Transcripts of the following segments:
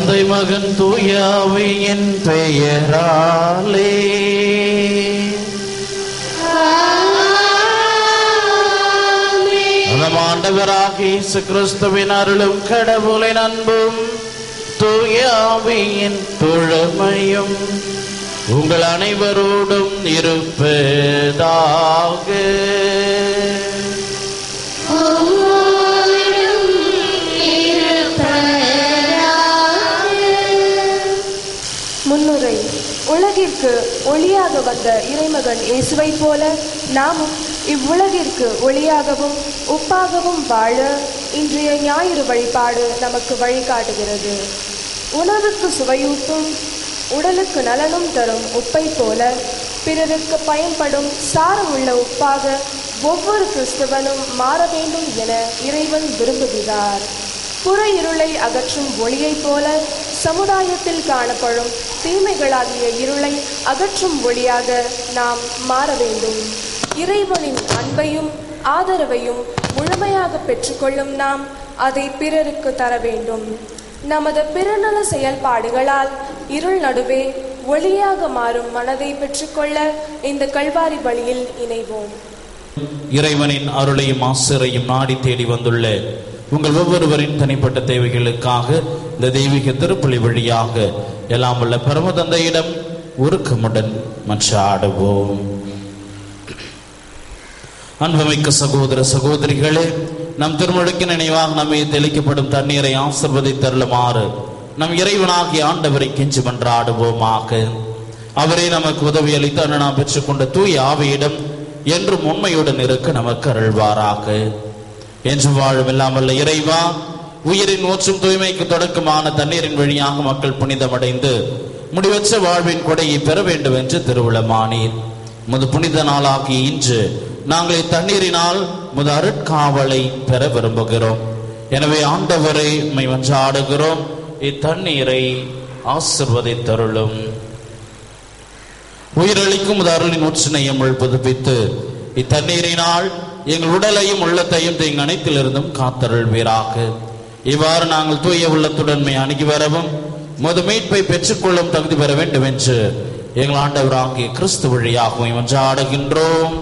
தந்தை மகன் தூய ஆவியின் பெயராலே. நம் ஆண்டவராகிய இயேசு கிறிஸ்துவின் அருளும் கடவுளின் அன்பும் தூய ஆவியின் தோழமையும் உங்கள் அனைவரோடும் இருப்பதாக. முன்னுரை. உலகிற்கு ஒளியாக வந்த இறைமகன் இயேசுவை போல நாமும் இவ்வுலகிற்கு ஒளியாகவும் உப்பாகவும் வாழ இன்றைய ஞாயிறு வழிபாடு நமக்கு வழிகாட்டுகிறது. உணவுக்கு சுவையூட்டும் உடலுக்கு நலனும் தரும் உப்பை போல பிறருக்கு பயன்படும் சாரமுள்ள உப்பாக ஒவ்வொரு கிறிஸ்தவனும் மாற வேண்டும் என இறைவன் விரும்புகிறார். புற இருளை அகற்றும் ஒளியை போல சமுதாயத்தில் காணப்படும் தீமைகளாகிய இருளை அகற்றும் ஒளியாக நாம் மாற வேண்டும். இறைவனின் அன்பையும் ஆதரவையும் முழுமையாக பெற்றுக்கொள்ளும் நாம் அதை பிறருக்கு தர வேண்டும். நமது பிறநல செயல்பாடுகளால் இருள் நடுவே ஒளியாக மாறும் மனதை பெற்றுக்கொள்ள இந்த கல்வாரி வழியில் இணைவோம். இறைவனின் அருளையும் ஆசிரையும் நாடி தேடி வந்துள்ள உங்கள் ஒவ்வொருவரின் தனிப்பட்ட தேவைகளுக்காக இந்த தெய்வீக திருப்பலி வழியாக எல்லாம் உள்ள பரம தந்தையிடம் உருக்கமுடன் மன்றாடுவோம். அன்புமிக்க சகோதர சகோதரிகளே, நம் திருமுழுக்கு நினைவாக நம்மை தெளிக்கப்படும் தண்ணீரை ஆசீர்வதித்தருளுமாறு நம் இறைவனாகிய ஆண்டவரை கெஞ்சி மன்றாடுவோமாக. அவரே நமக்கு உதவி அளித்து நாம் பெற்றுக்கொண்ட தூய ஆவியிடம் என்றும் உண்மையுடன் இருக்க நமக்கு அருள்வாராக. என்று வாழும் இல்லாமல்ல இறைவா, உயிரின் ஊற்றும் தூய்மைக்கு தொடக்கமான தண்ணீரின் வழியாக மக்கள் புனிதமடைந்து முடிவற்ற வாழ்வின் கொடையை பெற வேண்டும் என்று திருவுளமானீர். முது புனித நாளாகிய இன்று நாங்கள் இத்தண்ணீரினால் முது அருட்காவலை பெற விரும்புகிறோம். எனவே ஆண்டவரை உம்மை மன்றாடுகிறோம், இத்தண்ணீரை ஆசீர்வதித்தருளும். உயிரளிக்கும் முது அருளின் ஊற்றினையும் புதுப்பித்து இத்தண்ணீரினால் எங்கள் உடலையும் உள்ளத்தையும் தீங்கு அனைத்திலிருந்தும் காத்தருள்வீராக. இவ்வாறு நாங்கள் தூய உள்ளத்துடன் அணுகி வரவும் முது மீட்பை பெற்றுக்கொள்ளும் தகுதி பெற வேண்டும் என்று எங்கள் ஆண்டவராகிய கிறிஸ்து வழியாகவும் மன்றாடுகின்றோம்.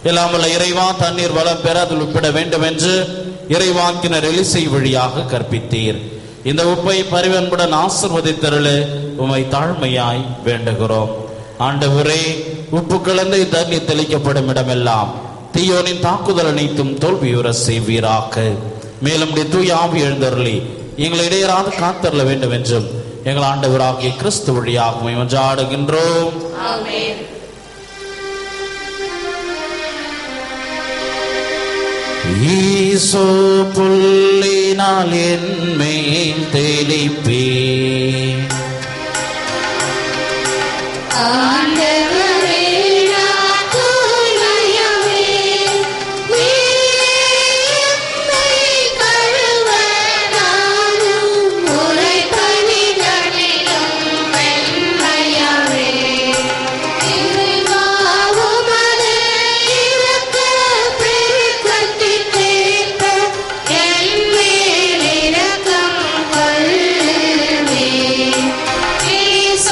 எல்லாம் வல்ல இறைவா, தண்ணீர் வளம் பெற அதில் உட்பட வேண்டும் என்று இறைவாக்கினர் எலிசை வழியாக கற்பித்தீர். இந்த உப்பை பரிவன்புடன் ஆசீர்வதித்தருள உம்மை தாழ்மையாய் வேண்டுகிறோம். ஆண்டவரே, உப்பு கலந்து தண்ணீர் தெளிக்கப்படும் இடமெல்லாம் தீயோனின் தாக்குதல் அனைத்தும் தோல்வியுற செய்வீராக. மேலும் தூய ஆவி எழுந்தருளி எங்களை இடையராது காத்தருள வேண்டும் என்றும் எங்கள் ஆண்டவராகிய கிறிஸ்து வழியாக மன்றாடுகின்றோம். ஈசோ புல்லினால் என் மேல் தெளிப்பே, Please,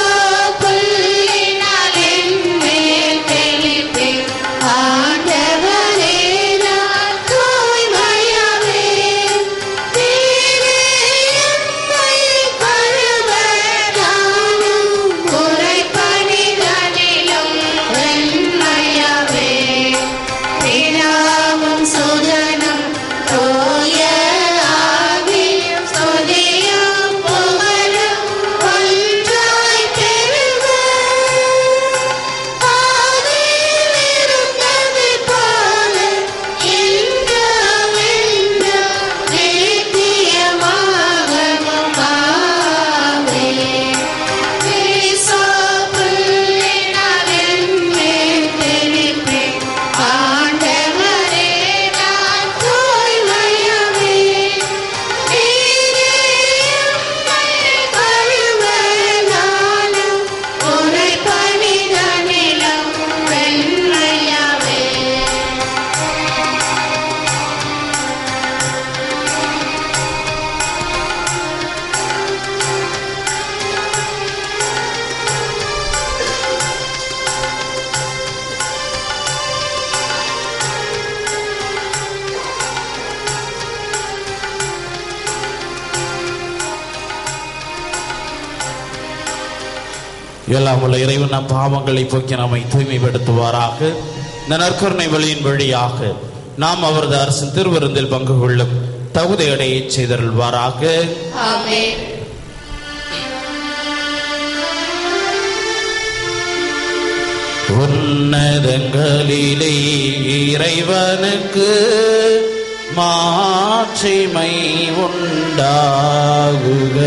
எல்லாம் உள்ள இறைவன் நம் பாவங்களை போக்கி நம்மை தூய்மைப்படுத்துவாராக. இந்த நற்கருணை வழியின் வழியாக நாம் அவரது அரசின் திருவிருந்தில் பங்கு கொள்ளும் தகுதியடைய செய்தருள்வாராக. ஆமென். உன்னதங்களிலே இறைவனுக்கு மாட்சிமை உண்டாகுக.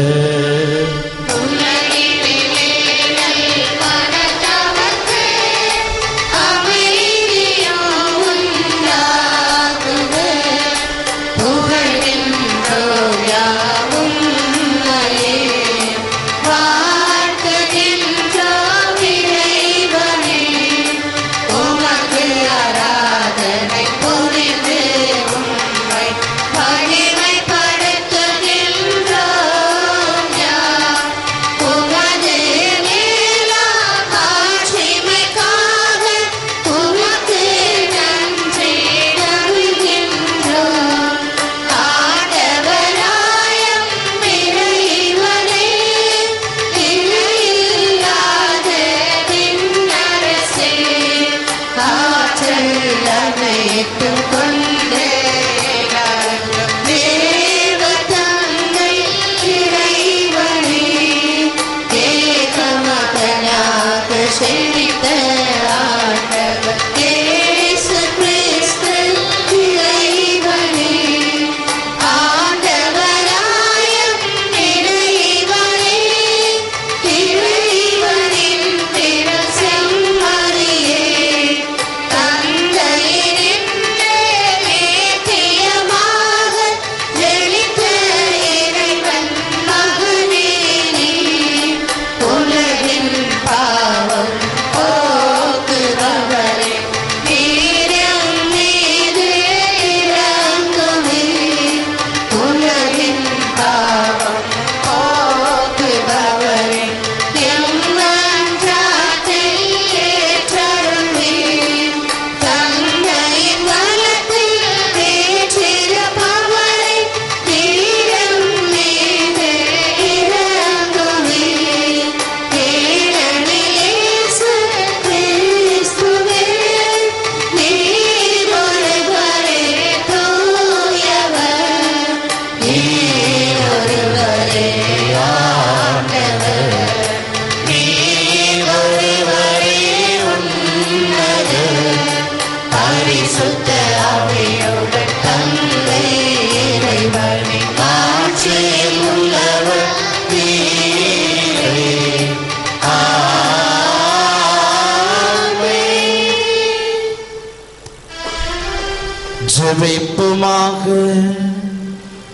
ஜெபிப்புமாக.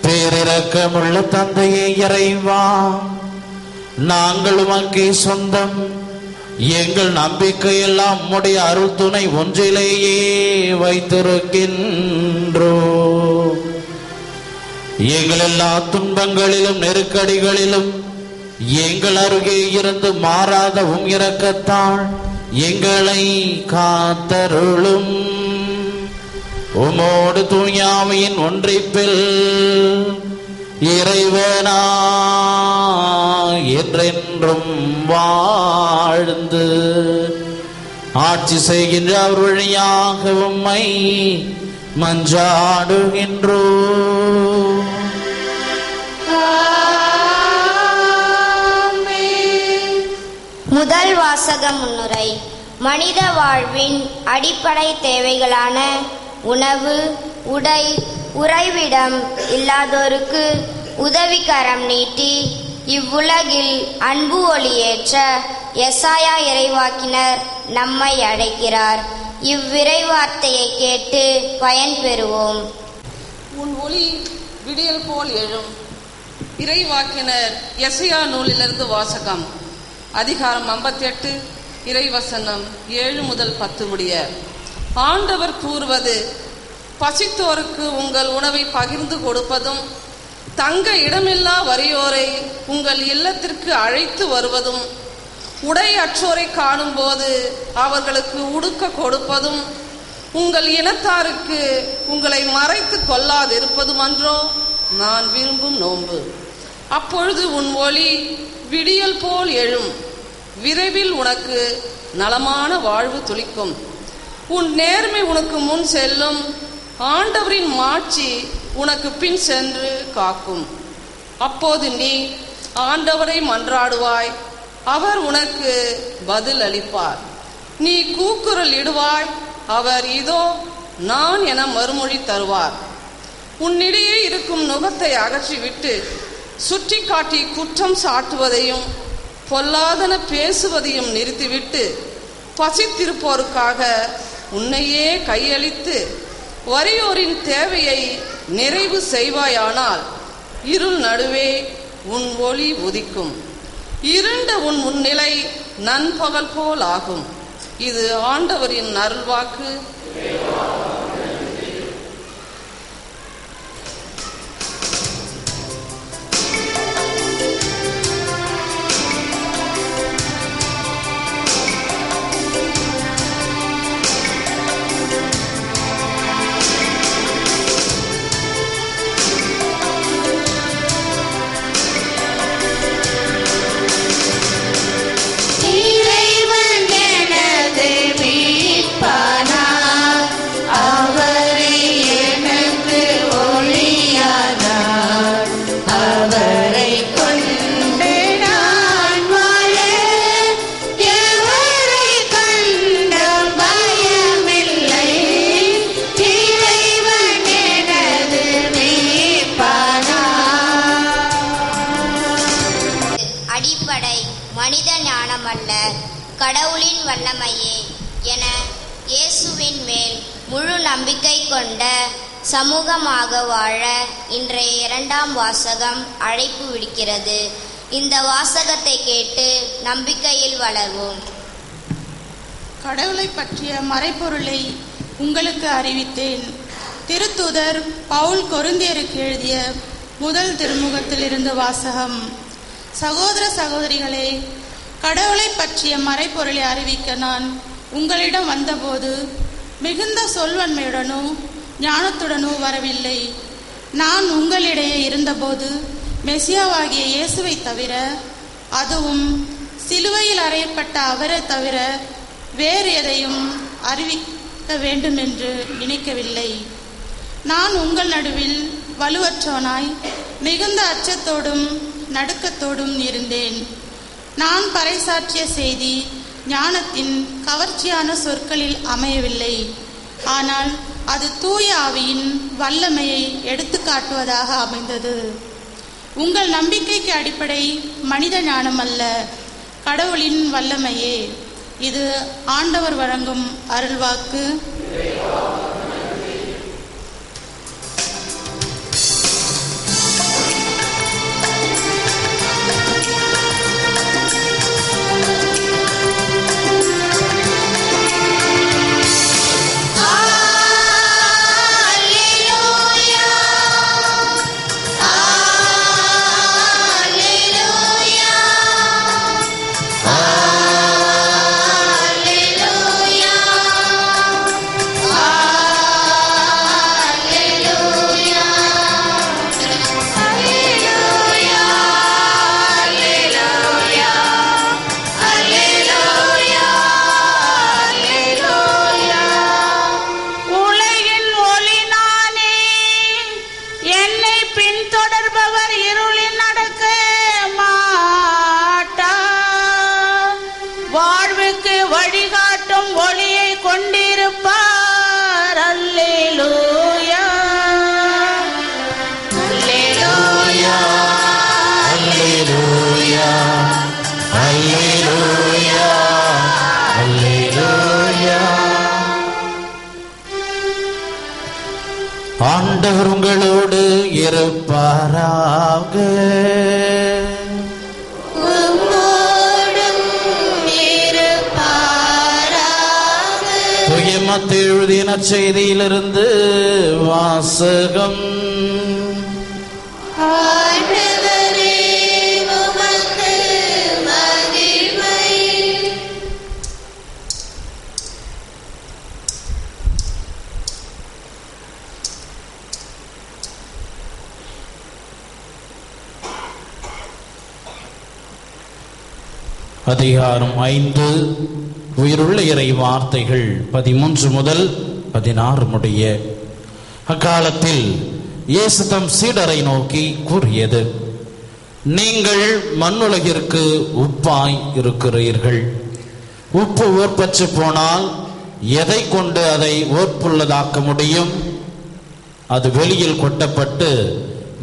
பேரிரக்கமுள்ள தந்தையே இறைவா, நாங்கள் உமக்கே சொந்தம். எங்கள் நம்பிக்கையெல்லாம் உம்முடைய அருள் துணை ஒன்றிலேயே வைத்திருக்கின்றோம். எங்கள் எல்லா துன்பங்களிலும் நெருக்கடிகளிலும் எங்கள் அருகே இருந்து மாறாத உம் இரக்கத்தால் எங்களை காத்தருளும். உமோடு தூயாமையின் ஒன்றிப்பில் இறைவனா என்றென்றும் வாழ்ந்து ஆட்சி செய்கின்ற அவர் வழியாக உம்மை மன்றாடுகின்றோம். முதல் வாசக முன்னுரை. மனித வாழ்வின் அடிப்படை தேவைகளான உணவு, உடை, உறைவிடம் இல்லாதோருக்கு உதவிக்கரம் நீட்டி இவ்வுலகில் அன்பு ஒளியேற்ற எசாயா இறைவாக்கினர் நம்மை அழைக்கிறார். இவ்விறைவார்த்தையை கேட்டு பயன்பெறுவோம். உன் ஒளி விடியல் போல் எழும். இறைவாக்கினர் எசாயா நூலிலிருந்து வாசகம். அதிகாரம் 58, இறைவசனம் 7 முதல் 10 முடிய. ஆண்டவர் கூறுவது: பசித்தோருக்கு உங்கள் உணவை பகிர்ந்து கொடுப்பதும், தங்க இடமில்லா வறியோரை உங்கள் இல்லத்திற்கு அழைத்து வருவதும், உடை அற்றோரை காணும் போது அவர்களுக்கு உடுக்க கொடுப்பதும், உங்கள் இனத்தாருக்கு உங்களை மறைத்து கொள்ளாதிருப்பதும் அன்றோ நான் விரும்பும் நோன்பு. அப்பொழுது உன் ஒளி விடியல் போல் எழும். விரைவில் உனக்கு நலமான வாழ்வு துளிக்கும். உன் நேர்மை உனக்கு முன் செல்லும். ஆண்டவரின் மாட்சி உனக்கு பின் சென்று காக்கும். அப்போது நீ ஆண்டவரை மன்றாடுவாய், அவர் உனக்கு பதில் அளிப்பார். நீ கூக்குரல் இடுவாய், அவர் இதோ நான் என மறுமொழி தருவார். உன்னிடையே இருக்கும் நுகத்தை அகற்றிவிட்டு சுற்றி காட்டி குற்றம் சாட்டுவதையும் பொல்லாதன பேசுவதையும் நிறுத்திவிட்டு பசித்திருப்போருக்காக உன்னையே கையளித்து வறியோரின் தேவையை நிறைவு செய்வாயானால் இருள் நடுவே உன் ஒளி உதிக்கும். இருண்ட உன் முன்னிலை நண்பகல் போல் ஆகும். இது ஆண்டவரின் அருள்வாக்கு. மனித ஞானமல்ல, கடவுளின் வல்லமையே என இயேசுவின் மேல் முழு நம்பிக்கை கொண்ட சமூகமாக வாழ இன்றைய இரண்டாம் வாசகம் அழைப்பு விடுக்கிறது. இந்த வாசகத்தை கேட்டு நம்பிக்கையில் வளர்வோம். கடவுளை பற்றிய மறைபொருளை உங்களுக்கு அறிவித்தேன். திருத்தூதர் பவுல் கொரிந்தியருக்கு எழுதிய முதல் திருமுகத்திலிருந்து வாசகம். சகோதர சகோதரிகளே, கடவுளை பற்றிய மறைபொருளை அறிவிக்க நான் உங்களிடம் வந்தபோது மிகுந்த சொல்வன்மையுடனோ ஞானத்துடனோ வரவில்லை. நான் உங்களிடையே இருந்தபோது மெசியாவாகிய இயேசுவை தவிர, அதுவும் சிலுவையில் அறையப்பட்ட அவரை தவிர வேறு எதையும் அறிவிக்க வேண்டும் என்று நினைக்கவில்லை. நான் உங்கள் நடுவில் வலுவற்றவனாய் மிகுந்த அச்சத்தோடும் நடுக்கத்தோடும் இருந்தேன். நான் பறைசாற்றிய செய்தி ஞானத்தின் கவர்ச்சியான சொற்களில் அமையவில்லை, ஆனால் அது தூய ஆவியின் வல்லமையை எடுத்து காட்டுவதாக அமைந்தது. உங்கள் நம்பிக்கைக்கு அடிப்படை மனித ஞானம் அல்ல, கடவுளின் வல்லமையே. இது ஆண்டவர் வழங்கும் அருள்வாக்கு. ஆண்டவர் உங்களோடு இருப்பாராக. தூய மத்தேயு எழுதிய நற்செய்தியிலிருந்து வாசகம். அதிகாரம் 5. உயிருள்ள இறை வார்த்தைகள் 13 முதல் 16 முடிய. அக்காலத்தில் இயேசு தம் சீடரை நோக்கி கூறியது: நீங்கள் மண்ணுலகிற்கு உப்பாய் இருக்கிறீர்கள். உப்பு ஓர்பற்று போனால் எதை கொண்டு அதை ஓர்ப்புள்ளதாக்க முடியும்? அது வெளியில் கொட்டப்பட்டு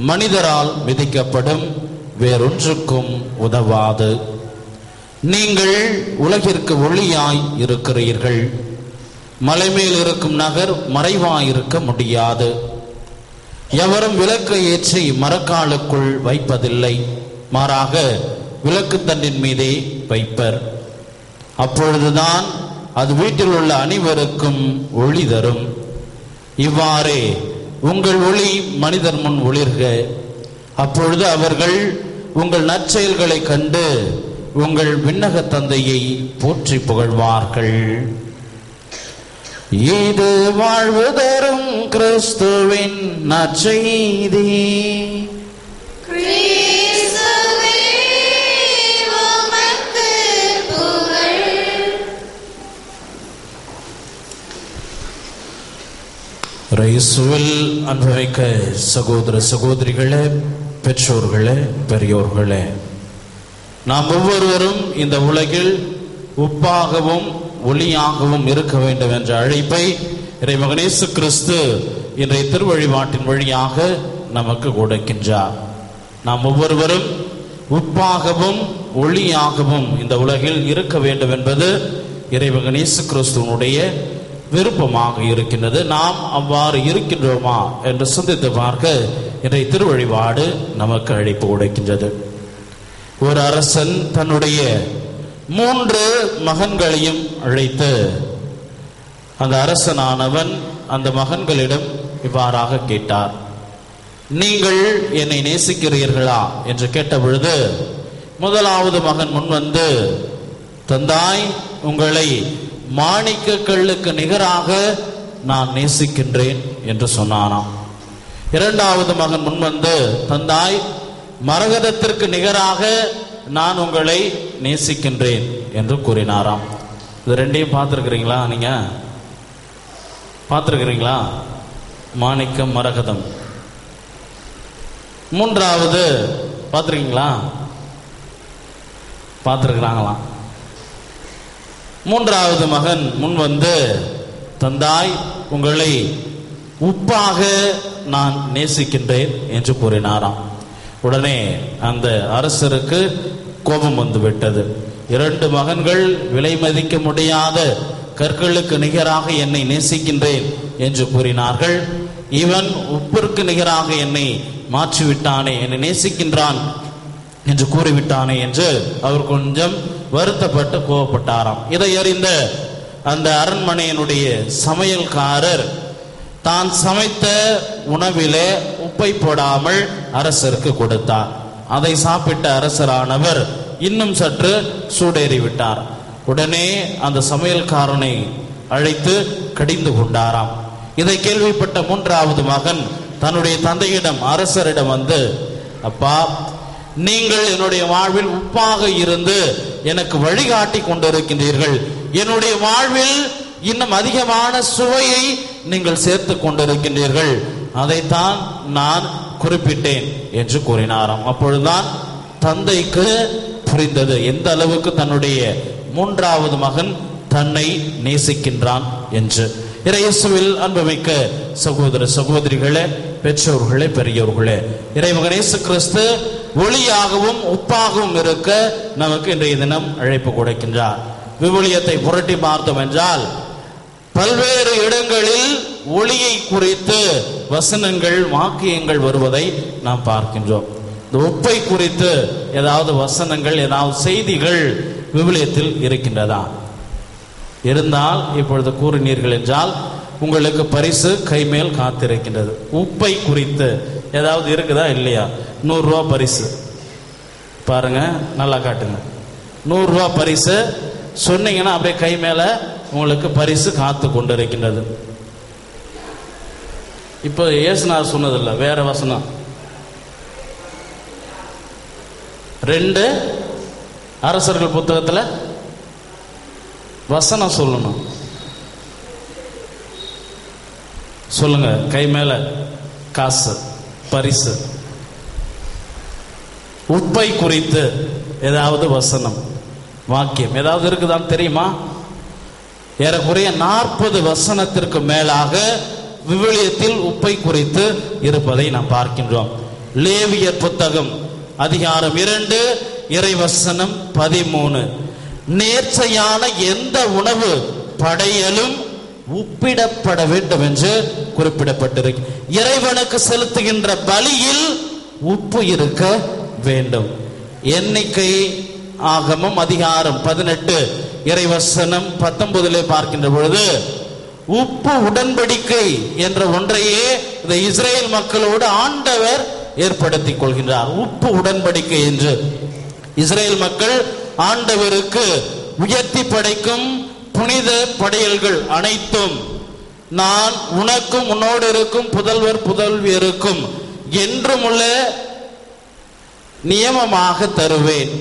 மனிதரால் மிதிக்கப்படும், வேறொன்றுக்கும் உதவாது. நீங்கள் உலகிற்கு ஒளியாய் இருக்கிறீர்கள். மலைமேல் இருக்கும் நகர் மறைவாயிருக்க முடியாது. எவரும் விளக்கை ஏற்றி மரக்காலுக்குள் வைப்பதில்லை, மாறாக விளக்கு தண்டின் மீதே வைப்பர். அப்பொழுதுதான் அது வீட்டில் உள்ள அனைவருக்கும் ஒளி தரும். இவ்வாறே உங்கள் ஒளி மனிதர் முன் ஒளிர்க. அப்பொழுது அவர்கள் உங்கள் நற்செயல்களை கண்டு உங்கள் விண்ணக தந்தையை போற்றி புகழ்வார்கள். இது வாழ்வு தரும் கிறிஸ்துவின் நற்செய்தி. இயேசுவில் அன்புமிக்க சகோதர சகோதரிகளே, பெற்றோர்களே, பெரியோர்களே, நாம் ஒவ்வொருவரும் இந்த உலகில் உப்பாகவும் ஒளியாகவும் இருக்க வேண்டும் என்ற அழைப்பை இறைமகன் இயேசு கிறிஸ்து இன்றைய திருவழிபாட்டின் வழியாக நமக்கு கொடுக்கின்றார். நாம் ஒவ்வொருவரும் உப்பாகவும் ஒளியாகவும் இந்த உலகில் இருக்க வேண்டும் என்பது இறைமகன் இயேசு கிறிஸ்துவனுடைய விருப்பமாக இருக்கின்றது. நாம் அவ்வாறு இருக்கின்றோமா என்று சிந்தித்து பார்க்க இன்றைய திருவழிபாடு நமக்கு அழைப்பு கொடுக்கின்றது. ஒரு அரசன் தன்னுடைய 3 மகன்களையும் அழைத்து அந்த அரசனானவன் அந்த மகன்களிடம் இவ்வாறாக கேட்டார்: நீங்கள் என்னை நேசிக்கிறீர்களா என்று கேட்ட பொழுது முதலாவது மகன் முன்வந்து, தந்தாய், உங்களை மாணிக்க கல்லுக்கு நிகராக நான் நேசிக்கின்றேன் என்று சொன்னானாம். இரண்டாவது மகன் முன்வந்து, தந்தாய், மரகதத்திற்கு நிகராக நான் உங்களை நேசிக்கின்றேன் என்று கூறினாராம். இது ரெண்டையும் பார்த்துருக்கிறீங்களா? நீங்க பார்த்துருக்கிறீங்களா? மாணிக்கம், மரகதம். மூன்றாவது பார்த்துருக்கீங்களா? பார்த்துருக்கிறாங்களாம். மூன்றாவது மகன் முன் வந்து, தந்தாய், உங்களை உப்பாக நான் நேசிக்கின்றேன் என்று கூறினாராம். உடனே அந்த அரசருக்கு கோபம் வந்து விட்டது. 2 மகன்கள் விலை மதிக்க முடியாத கற்களுக்கு நிகராக என்னை நேசிக்கின்றேன் என்று கூறினார்கள். இவன் உப்பிற்கு நிகராக என்னை மாற்றிவிட்டானே, என்னை நேசிக்கின்றான் என்று கூறிவிட்டானே என்று அவர் கொஞ்சம் வருத்தப்பட்டு கோபப்பட்டாராம். இதை அறிந்த அந்த அரண்மனையினுடைய சமையல்காரர் தான் சமைத்த உணவிலே உப்பை போடாமல் அரசருக்கு கொடுத்தார். அதை சாப்பிட்ட அரசரானவர் இன்னும் சற்று சூடேறிவிட்டார். உடனே அந்த சமையல்காரனை அழைத்து கடிந்து கொண்டாராம். இதை கேள்விப்பட்ட 3வது மகன் தன்னுடைய தந்தையிடம், அரசரிடம் வந்து, அப்பா, நீங்கள் என்னுடைய வாழ்வில் உப்பாக இருந்து எனக்கு வழிகாட்டி கொண்டிருக்கின்றீர்கள். என்னுடைய வாழ்வில் இன்னும் அதிகமான சுவையை நீங்கள் சேர்த்து கொண்டிருக்கின்றீர்கள். அதைத்தான் நான் குறிப்பிட்டேன் என்று கூறினாராம். அப்பொழுதுதான் தந்தைக்கு புரிந்தது எந்த அளவுக்கு தன்னுடைய 3வது மகன் தன்னை நேசிக்கின்றான் என்று. இயேசுவில் அன்புமிக்க சகோதர சகோதரிகளே, பெற்றோர்களே, பெரியோர்களே, இறைமகன் இயேசு கிறிஸ்து ஒளியாகவும் உப்பாகவும் இருக்க நமக்கு இன்றைய தினம் அழைப்பு கொடுக்கின்றார். விவிலியத்தை புரட்டி பார்த்தோம் என்றால் பல்வேறு இடங்களில் ஒளியை குறித்து வசனங்கள், வாக்கியங்கள் வருவதை நாம் பார்க்கின்றோம். இந்த உப்பை குறித்து ஏதாவது வசனங்கள், ஏதாவது செய்திகள் விவிலியத்தில் இருக்கின்றதா? இருந்தால் இப்பொழுது கூறினீர்கள் என்றால் உங்களுக்கு பரிசு கைமேல் காத்திருக்கின்றது. உப்பை குறித்து ஏதாவது இருக்குதா? இல்லையா? 100 ரூபா பரிசு. பாருங்க, நல்லா காட்டுங்க. 100 ரூபா பரிசு சொன்னீங்கன்னா அப்படியே கை மேல உங்களுக்கு பரிசு காத்து கொண்டிருக்கின்றது. இப்போ இயேசுநாதர் சொன்னதில்லை, வேற வசனம். 2 அரசர்கள் புத்தகத்தில் வசனம் சொல்லணும். சொல்லுங்க, கை மேல காசு பரிசு. உப்பை குறித்து ஏதாவது வசனம் வாக்கியம் ஏதாவது இருக்குதான்னு தெரியுமா? ஏறக்குறைய 40 வசனத்திற்கு மேலாக விவிலியத்தில் உப்பை குறித்து இருப்பதை நாம் பார்க்கின்றோம். லேவியர் புத்தகம் அதிகாரம் 2 இறைவசனம் 13. நேர்ச்சையான எந்த உணவு படையலும் உப்பிடப்பட வேண்டும் என்று குறிப்பிடப்பட்டிருக்கு. இறைவனுக்கு செலுத்துகின்ற பலியில் உப்பு இருக்க வேண்டும். எண்ணிக்கை ஆகமம் அதிகாரம் 18 இறைவசனம் 19 பார்க்கின்ற பொழுது உப்பு உடன்படிக்கை என்ற ஒன்றையே இந்த இஸ்ரேல் மக்களோடு ஆண்டவர் ஏற்படுத்திக் கொள்கின்றார். உப்பு உடன்படிக்கை என்று இஸ்ரேல் மக்கள் ஆண்டவருக்கு உயர்த்தி படைக்கும் புனித படையல்கள் அனைத்தும் நான் உனக்கும் உன்னோடு இருக்கும் புதல்வர் புதல்வியருக்கும் என்றும் உள்ள நியமமாக தருவேன்.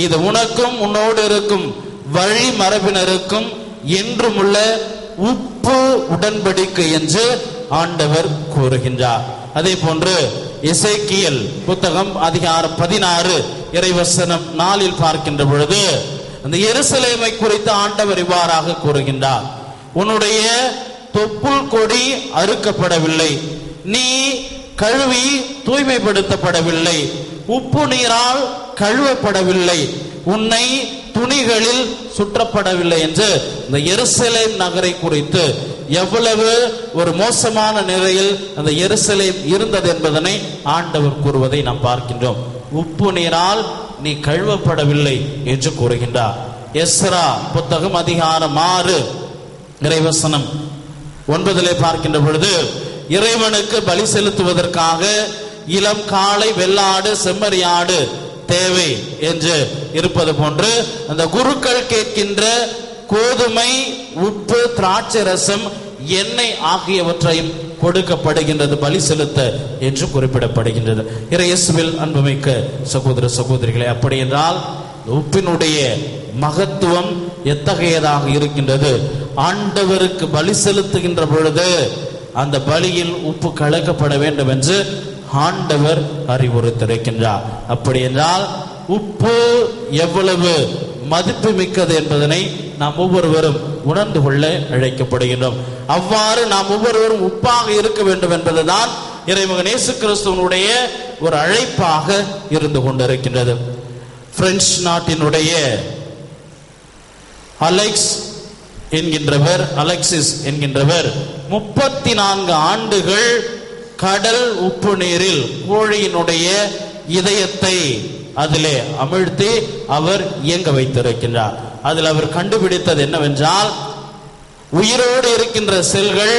இது உனக்கும் உன்னோடு இருக்கும் வழி மரபினருக்கும் என்றும் உள்ள உப்பு உடன்படிக்கை என்று ஆண்டவர் கூறுகின்றார். அதே போன்று எசேக்கியேல் புத்தகம் அதிகாரம் 16 இறைவசனம் 4 பார்க்கின்ற பொழுது அந்த எருசலேமை குறித்து ஆண்டவர் இவ்வாறாக கூறுகின்றார். உன்னுடைய தொப்புள் கொடி அறுக்கப்படவில்லை, நீ கழுவி தூய்மைப்படுத்தப்படவில்லை, உப்பு நீரால் கழுவப்படவில்லை, உன்னை துணிகளில் சுற்றப்படவில்லை என்று இந்த எருசலேம் நகரை குறித்து எவ்வளவு ஒரு மோசமான நிலையில் அந்த எருசலேம் இருந்தது என்பதனை ஆண்டவர் கூறுவதை நாம் பார்க்கின்றோம். உப்பு நீரால் நீ கழுவப்படவில்லை என்று கூறுகின்றார். எஸ்ரா புத்தகம் அதிகாரம் 6 இறைவசனம் 9 பார்க்கின்ற பொழுது இறைவனுக்கு பலி செலுத்துவதற்காக இளம் காளை, வெள்ளாடு, செம்மறியாடு தேவை என்று இருப்பது போன்று அந்த குருக்கள் கேட்கின்ற கோதுமை, உப்பு, திராட்சை ரசம், எண்ணெய் ஆகியவற்றையும் கொடுக்கப்படுகின்றது பலி செலுத்த என்று குறிப்பிடப்படுகின்றது. இயேசுவில் அன்புமிக்க சகோதர சகோதரிகளே, அப்படி என்றால் உப்பினுடைய மகத்துவம் எத்தகையதாக இருக்கின்றது? ஆண்டவருக்கு பலி செலுத்துகின்ற பொழுது அந்த பலியில் உப்பு கலக்கப்பட வேண்டும் என்று ஆண்டவர் அறிவுறுத்திருக்கின்றார். அப்படி என்றால் உப்பு எவ்வளவு மதிப்பு மிக்கது என்பதனை நாம் ஒவ்வொருவரும் உணர்ந்து கொள்ள அழைக்கப்படுகின்றோம். அவ்வாறு நாம் ஒவ்வொருவரும் உப்பாக இருக்க வேண்டும் என்பதுதான் இறைமகன் இயேசு கிறிஸ்துவனுடைய ஒரு அழைப்பாக இருந்து கொண்டிருக்கின்றது. பிரெஞ்சு நாட்டினுடைய அலெக்சிஸ் என்கின்றவர் 34 ஆண்டுகள் கடல் உப்பு நீரில் கோழியினுடைய இதயத்தை அதிலே அமிழ்த்தி அவர் இயங்க வைத்திருக்கின்றார். அதில் அவர் கண்டுபிடித்தது என்னவென்றால், உயிரோடு இருக்கின்ற செல்கள்